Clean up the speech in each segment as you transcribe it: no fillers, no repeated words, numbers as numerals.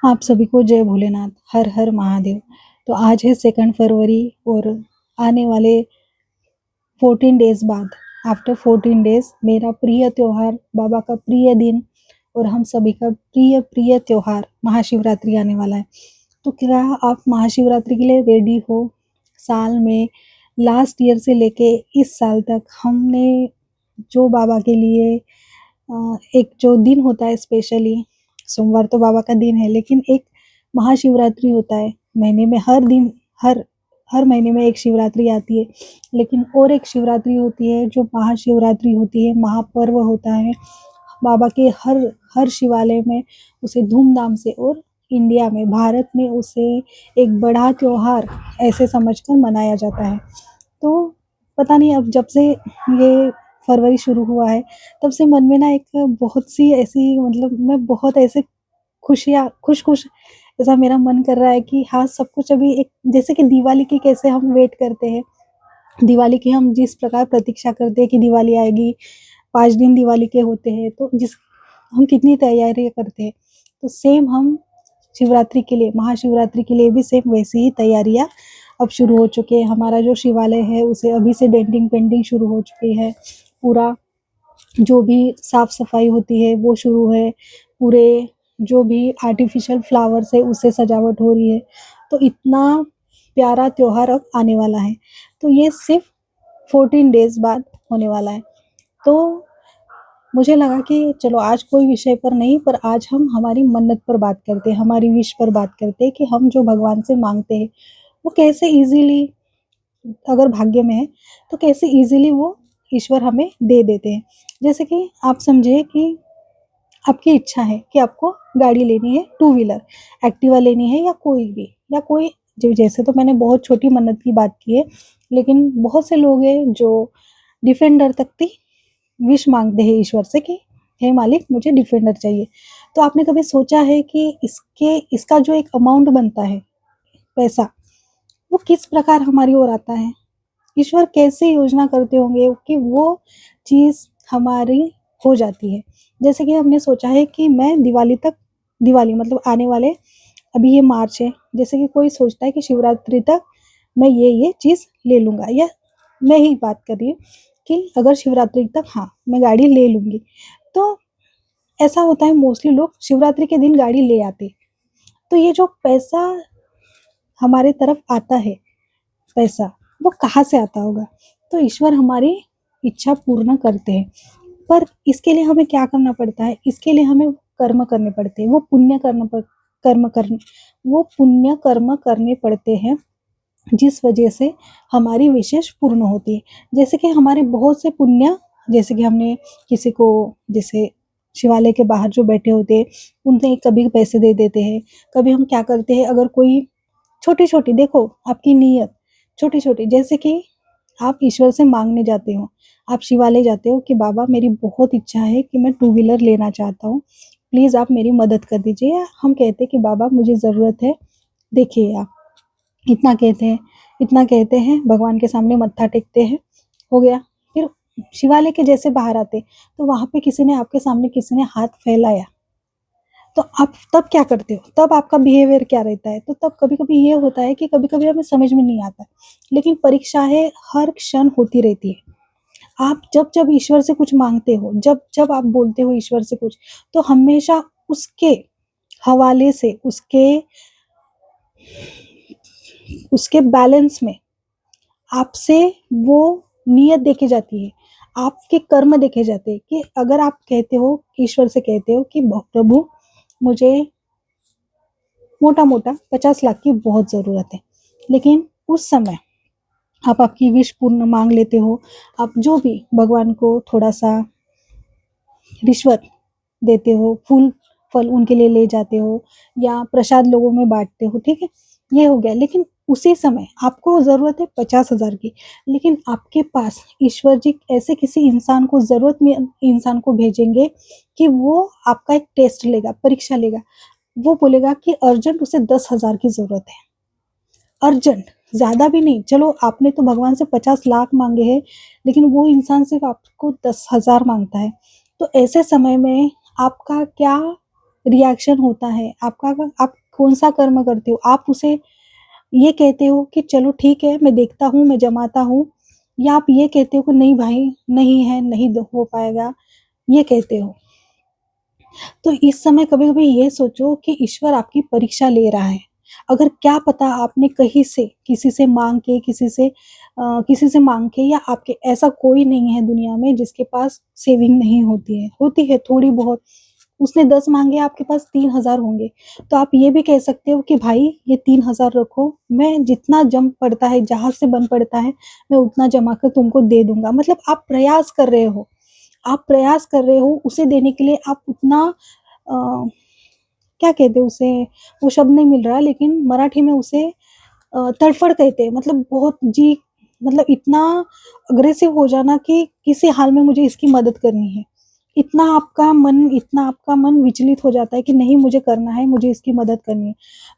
आप सभी को जय भोलेनाथ, हर हर महादेव। तो आज है 2 फरवरी और आने वाले 14 डेज बाद, आफ्टर 14 डेज मेरा प्रिय त्योहार, बाबा का प्रिय दिन और हम सभी का प्रिय प्रिय त्योहार महाशिवरात्रि आने वाला है। तो क्या आप महाशिवरात्रि के लिए रेडी हो? साल में लास्ट ईयर से लेके इस साल तक हमने जो बाबा के लिए एक जो दिन होता है, स्पेशली सोमवार तो बाबा का दिन है, लेकिन एक महाशिवरात्रि होता है महीने में। हर दिन हर हर महीने में एक शिवरात्रि आती है, लेकिन और एक शिवरात्रि होती है जो महाशिवरात्रि होती है, महापर्व होता है बाबा के। हर हर शिवालय में उसे धूमधाम से, और इंडिया में, भारत में उसे एक बड़ा त्योहार ऐसे समझकर मनाया जाता है। तो पता नहीं, अब जब से ये फरवरी शुरू हुआ है तब से मन में ना एक बहुत सी ऐसी, मतलब मैं बहुत ऐसे खुशियाँ खुश-खुश ऐसा मेरा मन कर रहा है कि हाँ, सब कुछ अभी एक जैसे कि दिवाली की कैसे हम वेट करते हैं, दिवाली की हम जिस प्रकार प्रतीक्षा करते हैं कि दिवाली आएगी, 5 दिन दिवाली के होते हैं, तो जिस हम कितनी तैयारियाँ करते हैं, तो सेम हम शिवरात्रि के लिए, महाशिवरात्रि के लिए भी सेम वैसी ही तैयारियाँ अब शुरू हो चुकी है। हमारा जो शिवालय है उसे अभी से डेंटिंग पेंटिंग शुरू हो चुकी है। पूरा जो भी साफ-सफाई होती है वो शुरू है। पूरे जो भी आर्टिफ़िशियल फ्लावर्स है उससे सजावट हो रही है। तो इतना प्यारा त्योहार अब आने वाला है। तो ये सिर्फ़ 14 डेज़ बाद होने वाला है। तो मुझे लगा कि चलो आज कोई विषय पर नहीं, पर आज हम हमारी मन्नत पर बात करते हैं, हमारी विश पर बात करते हैं कि हम जो भगवान से माँगते हैं, वो कैसे ईज़िली, अगर भाग्य में है, तो कैसे ईज़िली वो ईश्वर हमें दे देते हैं। जैसे कि आप समझिए कि आपकी इच्छा है कि आपको गाड़ी लेनी है, टू व्हीलर, एक्टिवा लेनी है या कोई भी, या कोई जैसे तो मैंने बहुत छोटी मन्नत की बात की है, लेकिन बहुत से लोग हैं जो डिफेंडर तक की विश माँगते हैं ईश्वर से कि हे मालिक मुझे डिफेंडर चाहिए। तो आपने कभी सोचा है कि इसका जो एक अमाउंट बनता है, पैसा, वो किस प्रकार हमारी ओर आता है? ईश्वर कैसे योजना करते होंगे कि वो चीज़ हमारी हो जाती है। जैसे कि हमने सोचा है कि मैं दिवाली तक, दिवाली मतलब आने वाले, अभी ये मार्च है, जैसे कि कोई सोचता है कि शिवरात्रि तक मैं ये चीज़ ले लूँगा, या मैं ही बात कर रही हूँ कि अगर शिवरात्रि तक हाँ, मैं गाड़ी ले लूँगी। तो ऐसा होता है, मोस्टली लोग शिवरात्रि के दिन गाड़ी ले आते। तो ये जो पैसा हमारे तरफ आता है, पैसा, वो कहाँ से आता होगा? तो ईश्वर हमारी इच्छा पूर्ण करते हैं, पर इसके लिए हमें क्या करना पड़ता है? इसके लिए हमें कर्म करने पड़ते हैं, वो पुण्य कर्म करने पड़ते हैं, जिस वजह से हमारी विशेष पूर्ण होती है। जैसे कि हमारे बहुत से पुण्य, जैसे कि हमने किसी को, जैसे शिवालय के बाहर जो बैठे होते हैं, उन्हें कभी पैसे दे देते हैं, कभी हम क्या करते हैं, अगर कोई छोटी-छोटी, देखो आपकी नीयत छोटी-छोटी, जैसे कि आप ईश्वर से माँगने जाते हो, आप शिवालय जाते हो कि बाबा मेरी बहुत इच्छा है कि मैं टू व्हीलर लेना चाहता हूँ, प्लीज़ आप मेरी मदद कर दीजिए। या हम कहते हैं कि बाबा मुझे ज़रूरत है, देखिए आप, इतना कहते हैं, इतना कहते हैं, भगवान के सामने मत्था टेकते हैं, हो गया। फिर शिवालय के जैसे बाहर आते, तो वहाँ पे किसी ने आपके सामने, किसी ने हाथ फैलाया, तो आप तब क्या करते हो? तब आपका बिहेवियर क्या रहता है? तो तब कभी-कभी ये होता है कि कभी-कभी हमें समझ में नहीं आता, लेकिन परीक्षाएँ हर क्षण होती रहती है। आप जब-जब ईश्वर से कुछ माँगते हो, जब-जब आप बोलते हो ईश्वर से कुछ, तो हमेशा उसके हवाले से, उसके बैलेंस में आपसे वो नियत देखी जाती है, आपके कर्म देखे जाते हैं कि अगर आप कहते हो, ईश्वर से कहते हो कि भ प्रभु मुझे मोटा-मोटा 50 लाख की बहुत ज़रूरत है, लेकिन उस समय आप आपकी विश पूर्ण माँग लेते हो, आप जो भी भगवान को थोड़ा-सा रिश्वत देते हो, फूल-फल उनके लिए ले जाते हो या प्रसाद लोगों में बाँटते हो, ठीक है? ये हो गया, लेकिन उसी समय आपको ज़रूरत है 50,000 की, लेकिन आपके पास ईश्वर जी ऐसे किसी इंसान को, ज़रूरत में इंसान को भेजेंगे कि वो आपका एक टेस्ट लेगा, परीक्षा लेगा। वो बोलेगा कि अर्जेंट उसे 10,000 की ज़रूरत है, अर्जेंट, ज़्यादा भी नहीं। चलो आपने तो भगवान से 50 लाख माँगे हैं, लेकिन वो इंसान सिर्फ़ आपको 10,000 माँगता है। तो ऐसे समय में आपका क्या रिएक्शन होता है आपका, आप कौन सा कर्म करते हो, आप उसे ये कहते हो कि चलो ठीक है मैं देखता हूँ, मैं जमाता हूँ, या आप ये कहते हो कि नहीं भाई नहीं है, नहीं हो पाएगा, ये कहते हो। तो इस समय कभी-कभी ये सोचो कि ईश्वर आपकी परीक्षा ले रहा है। अगर क्या पता आपने कहीं से, किसी से माँग के, किसी से माँग के, या आपके ऐसा कोई नहीं है दुनिया में जिसके पास सेविंग नहीं होती है। होती है थोड़ी बहुत। उसने 10 माँगे, आपके पास 3,000 होंगे। तो आप ये भी कह सकते हो कि भाई ये 3,000 रखो, मैं जितना जम पड़ता है, जहाँ से बन पड़ता है, मैं उतना जमा कर तुमको दे दूँगा। मतलब आप प्रयास कर रहे हो। आप प्रयास कर रहे हो उसे देने के लिए, आप उतना अ, क्या कहते हैं उसे, वो शब्द नहीं मिल रहा लेकिन मराठी में उसे तड़फड़ कहते हैं, मतलब बहुत जी, मतलब इतना अग्रेसिव हो जाना कि किसी हाल में मुझे इसकी मदद करनी है। इतना आपका मन विचलित हो जाता है कि नहीं मुझे करना है, मुझे इसकी मदद करनी है।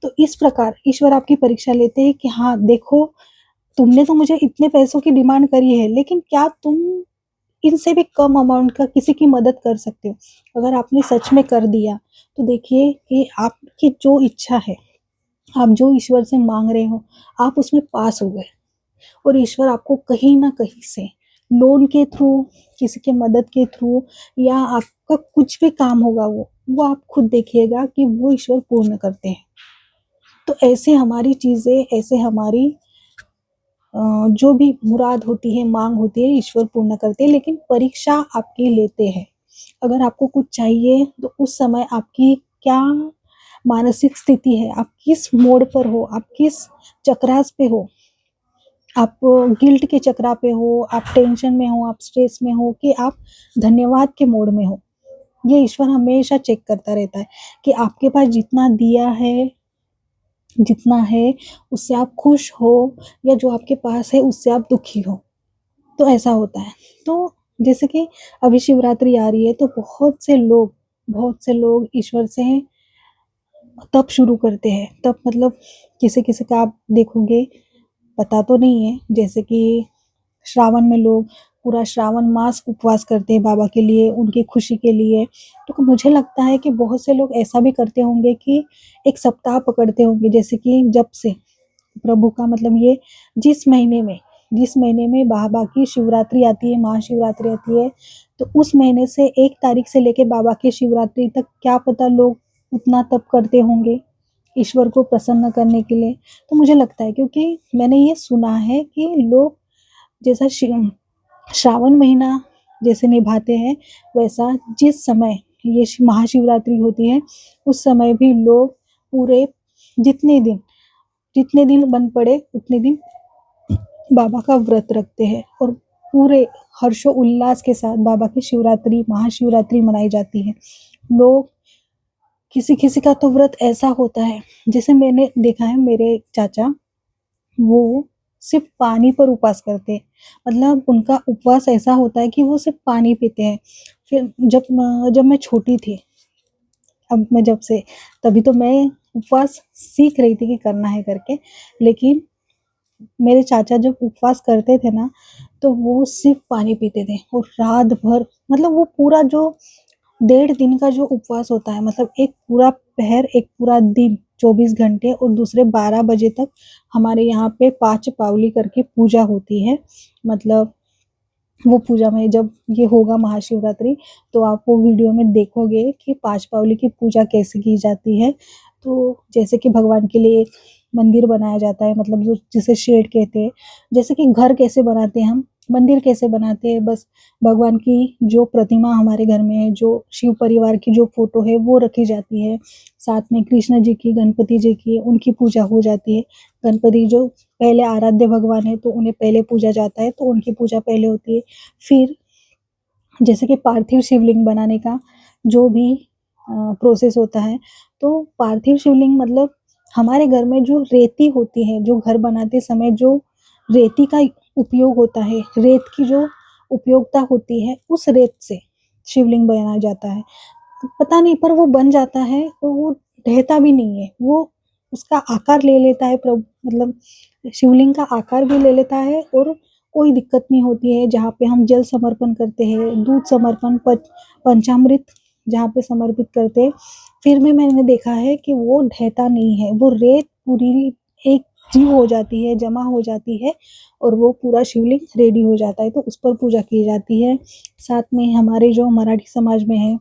तो इस प्रकार ईश्वर आपकी परीक्षा लेते हैं कि हाँ, देखो तुमने तो मुझे इतने पैसों की डिमांड करी है, लेकिन क्या तुम इनसे भी कम अमाउंट का किसी की मदद कर सकते हो? अगर आपने सच में कर दिया, तो देखिए कि आपकी जो इच्छा है, आप जो ईश्वर से माँग रहे हो, आप उसमें पास हो गए, और ईश्वर आपको कहीं न कहीं से लोन के थ्रू, किसी की मदद के थ्रू, या आपका कुछ भी काम होगा वो आप खुद देखिएगा कि वो ईश्वर पूर्ण करते हैं। तो ऐसे हमारी चीज़ें, ऐसे हमारी जो भी मुराद होती है, माँग होती है, ईश्वर पूर्ण करते हैं, लेकिन परीक्षा आपकी लेते हैं। अगर आपको कुछ चाहिए तो उस समय आपकी क्या मानसिक स्थिति है, आप किस मोड़ पर हो, आप किस चक्रास पे हो, आप गिल्ट के चक्रा पे हो, आप टेंशन में हो, आप स्ट्रेस में हो, कि आप धन्यवाद के मोड में हो। ये ईश्वर हमेशा चेक करता रहता है कि आपके पास जितना दिया है, जितना है, उससे आप खुश हो, या जो आपके पास है उससे आप दुखी हो। तो ऐसा होता है। तो जैसे कि अभी शिवरात्रि आ रही है, तो बहुत से लोग ईश्वर से तप शुरू करते हैं। तप मतलब किसी-किसी का आप देखोगे, पता तो नहीं है, जैसे कि श्रावण में लोग पूरा श्रावण मास उपवास करते हैं बाबा के लिए, उनकी खुशी के लिए। तो मुझे लगता है कि बहुत से लोग ऐसा भी करते होंगे कि 1 सप्ताह पकड़ते होंगे, जैसे कि जब से प्रभु का मतलब ये जिस महीने में बाबा की शिवरात्रि आती है, महाशिवरात्रि आती है, तो उस महीने से 1 तारीख से लेके बाबा की शिवरात्रि तक क्या पता लोग उतना तप करते होंगे, ईश्वर को प्रसन्न करने के लिए। तो मुझे लगता है, क्योंकि मैंने ये सुना है कि लोग जैसा श्रावण महीना जैसे निभाते हैं, वैसा जिस समय ये महाशिवरात्रि होती है, उस समय भी लोग पूरे जितने दिन जितने दिन बन पड़े उतने दिन बाबा का व्रत रखते हैं, और पूरे हर्षो उल्लास के साथ बाबा की शिवरात्रि, महाशिवरात्रि मनाई जाती है। लोग, किसी किसी का तो व्रत ऐसा होता है, जैसे मैंने देखा है मेरे चाचा, वो सिर्फ पानी पर उपवास करते हैं। मतलब उनका उपवास ऐसा होता है कि वो सिर्फ पानी पीते हैं। फिर जब मैं छोटी थी, अब मैं जब से तभी तो मैं उपवास सीख रही थी कि करना है करके, लेकिन मेरे चाचा जब उपवास करते थे ना, तो वो सिर्फ पानी पीते थे, और रात भर, मतलब वो पूरा जो 1.5 दिन का जो उपवास होता है, मतलब एक पूरा पहर, एक पूरा दिन, 24 घंटे, और दूसरे 12 बजे तक हमारे यहाँ पे 5 पावली करके पूजा होती है। मतलब वो पूजा में जब ये होगा महाशिवरात्रि, तो आप वो वीडियो में देखोगे कि 5 पावली की पूजा कैसे की जाती है। तो जैसे कि भगवान के लिए एक मंदिर बनाया जाता है, मतलब जो जिसे शेड कहते हैं। जैसे कि घर कैसे बनाते हैं हम, मंदिर कैसे बनाते हैं, बस भगवान की जो प्रतिमा हमारे घर में है, जो शिव परिवार की जो फ़ोटो है वो रखी जाती है। साथ में कृष्ण जी की, गणपति जी की, उनकी पूजा हो जाती है। गणपति जो पहले आराध्य भगवान है, तो उन्हें पहले पूजा जाता है, तो उनकी पूजा पहले होती है। फिर जैसे कि पार्थिव शिवलिंग बनाने का जो भी प्रोसेस होता है, तो पार्थिव शिवलिंग मतलब हमारे घर में जो रेती होती है, जो घर बनाते समय जो रेती का उपयोग होता है, रेत की जो उपयोगिता होती है, उस रेत से शिवलिंग बनाया जाता है। तो पता नहीं, पर वो बन जाता है और वो ढहता भी नहीं है, वो उसका आकार ले लेता है, मतलब शिवलिंग का आकार भी ले लेता है, और कोई दिक्कत नहीं होती है। जहाँ पे हम जल समर्पण करते हैं, दूध समर्पण, पंचामृत जहाँ पे समर्पित करते हैं, फिर भी मैंने देखा है कि वो ढहता नहीं है, वो रेत पूरी एक जीव हो जाती है, जमा हो जाती है और वो पूरा शिवलिंग रेडी हो जाता है, तो उस पर पूजा की जाती है। साथ में हमारे जो मराठी समाज में है,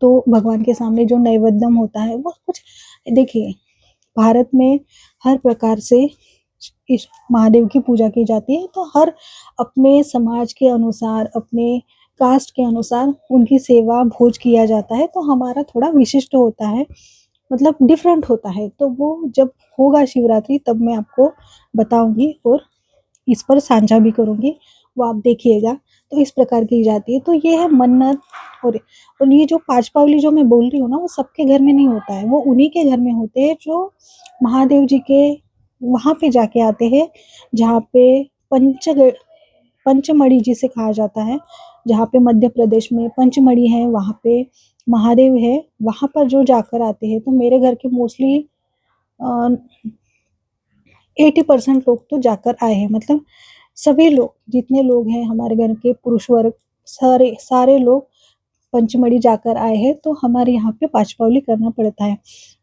तो भगवान के सामने जो नैवेद्यम होता है वो कुछ, देखिए भारत में हर प्रकार से इस महादेव की पूजा की जाती है, तो हर अपने समाज के अनुसार, अपने कास्ट के अनुसार उनकी सेवा भोज किया जाता है, तो हमारा थोड़ा विशिष्ट होता है, मतलब डिफरेंट होता है। तो वो जब होगा शिवरात्रि तब मैं आपको बताऊंगी और इस पर साझा भी करूंगी, वो आप देखिएगा। तो इस प्रकार की जाती है, तो ये है मन्नत। और ये जो पांच पावली जो मैं बोल रही हूँ ना, वो सबके घर में नहीं होता है, वो उन्हीं के घर में होते हैं जो महादेव जी के वहां पे जाके आते हैं, जहाँ पे पंचमढ़ी जिसे कहा जाता है, जहाँ पे मध्य प्रदेश में पंचमढ़ी है, वहाँ पे महादेव है, वहां पर जो जाकर आते हैं। तो मेरे घर के मोस्टली 80% लोग तो जाकर आए हैं, मतलब सभी लोग, जितने लोग हैं हमारे घर के पुरुष वर्ग, सारे सारे लोग पंचमढ़ी जाकर आए हैं, तो हमारे यहाँ पे पांच पावली करना पड़ता है।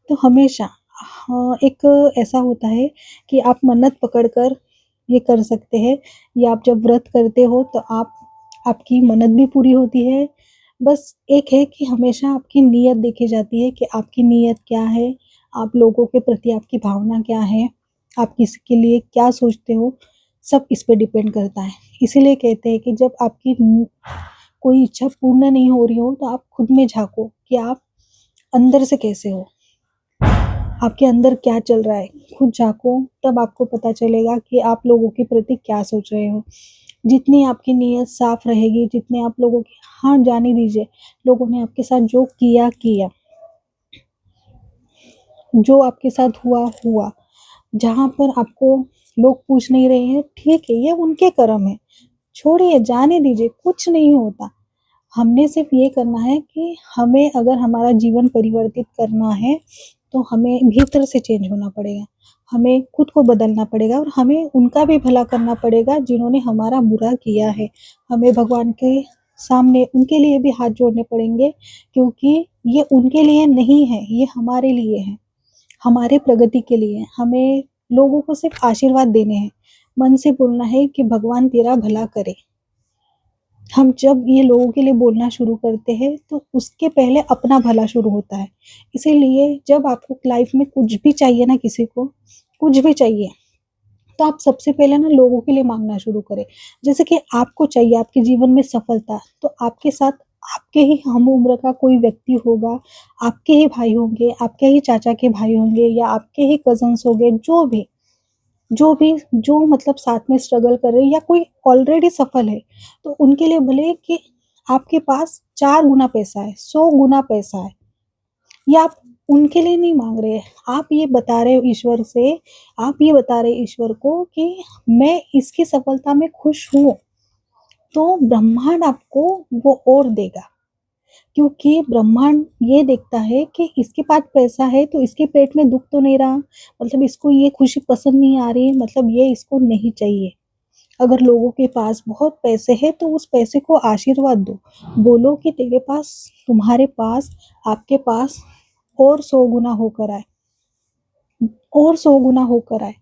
तो हमेशा हाँ, एक ऐसा होता है कि आप मन्नत पकड़कर ये कर सकते हैं, या आप जब व्रत करते हो तो आपकी मन्नत भी पूरी होती है। बस एक है कि हमेशा आपकी नीयत देखी जाती है कि आपकी नीयत क्या है, आप लोगों के प्रति आपकी भावना क्या है, आप किसके लिए क्या सोचते हो, सब इस पे डिपेंड करता है। इसीलिए कहते हैं कि जब आपकी कोई इच्छा पूर्ण नहीं हो रही हो, तो आप खुद में झांको कि आप अंदर से कैसे हो, आपके अंदर क्या चल रहा है, खुद झांको, तब आपको पता चलेगा कि आप लोगों के प्रति क्या सोच रहे हो। जितनी आपकी नीयत साफ रहेगी, जितने आप लोगों की, हाँ जाने दीजिए, लोगों ने आपके साथ जो किया किया, जो आपके साथ हुआ हुआ, जहाँ पर आपको लोग पूछ नहीं रहे हैं, ठीक है, ये उनके कर्म है, छोड़िए, जाने दीजिए, कुछ नहीं होता। हमने सिर्फ ये करना है कि हमें अगर हमारा जीवन परिवर्तित करना है, तो हमें भीतर से चेंज होना पड़ेगा, हमें खुद को बदलना पड़ेगा, और हमें उनका भी भला करना पड़ेगा जिन्होंने हमारा बुरा किया है। हमें भगवान के सामने उनके लिए भी हाथ जोड़ने पड़ेंगे, क्योंकि ये उनके लिए नहीं है, ये हमारे लिए है, हमारे प्रगति के लिए। हमें लोगों को सिर्फ आशीर्वाद देने हैं, मन से बोलना है कि भगवान तेरा भला करे। हम जब ये लोगों के लिए बोलना शुरू करते हैं, तो उसके पहले अपना भला शुरू होता है। इसीलिए जब आपको लाइफ में कुछ भी चाहिए ना, किसी को कुछ भी चाहिए, तो आप सबसे पहले ना लोगों के लिए मांगना शुरू करें। जैसे कि आपको चाहिए आपके जीवन में सफलता, तो आपके साथ आपके ही हम उम्र का कोई व्यक्ति होगा, आपके ही भाई होंगे, आपके ही चाचा के भाई होंगे, या आपके ही कजन्स होंगे, जो भी जो मतलब साथ में स्ट्रगल कर रहे हैं, या कोई ऑलरेडी सफल है, तो उनके लिए भले कि आपके पास 4 गुना पैसा है, 100 गुना पैसा है, या आप उनके लिए नहीं मांग रहे, आप ये बता रहे हो ईश्वर से, आप ये बता रहे ईश्वर को कि मैं इसकी सफलता में खुश हूँ, तो ब्रह्मांड आपको वो और देगा। क्योंकि ब्रह्मांड ये देखता है कि इसके पास पैसा है, तो इसके पेट में दुख तो नहीं रहा, मतलब इसको ये खुशी पसंद नहीं आ रही, मतलब ये इसको नहीं चाहिए। अगर लोगों के पास बहुत पैसे हैं, तो उस पैसे को आशीर्वाद दो, बोलो कि तेरे पास, तुम्हारे पास, आपके पास और 100 गुना होकर आए, और 100 गुना होकर आए।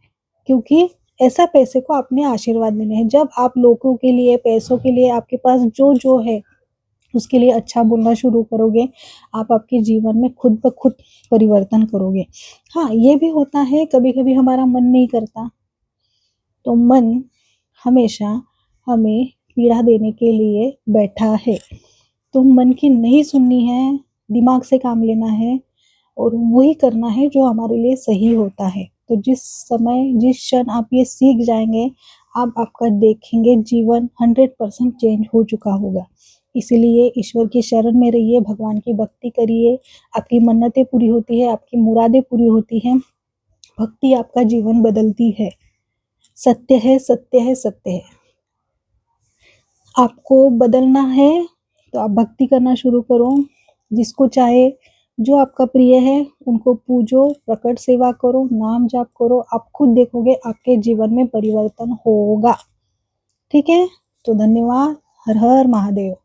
क्योंकि ऐसा पैसे को आपने आशीर्वाद देने हैं। जब आप लोगों के लिए, पैसों के लिए, आपके पास जो जो है उसके लिए अच्छा बोलना शुरू करोगे, आप आपके जीवन में खुद ब खुद परिवर्तन करोगे। हाँ, ये भी होता है कभी कभी हमारा मन नहीं करता, तो मन हमेशा हमें पीड़ा देने के लिए बैठा है। तो मन की नहीं सुननी है, दिमाग से काम लेना है, और वही करना है जो हमारे लिए सही होता है। तो जिस समय, जिस क्षण आप ये सीख जाएंगे, आप आपका देखेंगे जीवन 100% चेंज हो चुका होगा। इसीलिए ईश्वर की शरण में रहिए, भगवान की भक्ति करिए, आपकी मन्नतें पूरी होती है, आपकी मुरादें पूरी होती हैं। भक्ति आपका जीवन बदलती है। सत्य है, सत्य है, सत्य है। आपको बदलना है तो आप भक्ति करना शुरू करो, जिसको चाहे, जो आपका प्रिय है उनको पूजो, प्रकट सेवा करो, नाम जाप करो, आप खुद देखोगे आपके जीवन में परिवर्तन होगा। ठीक है, तो धन्यवाद। हर हर महादेव।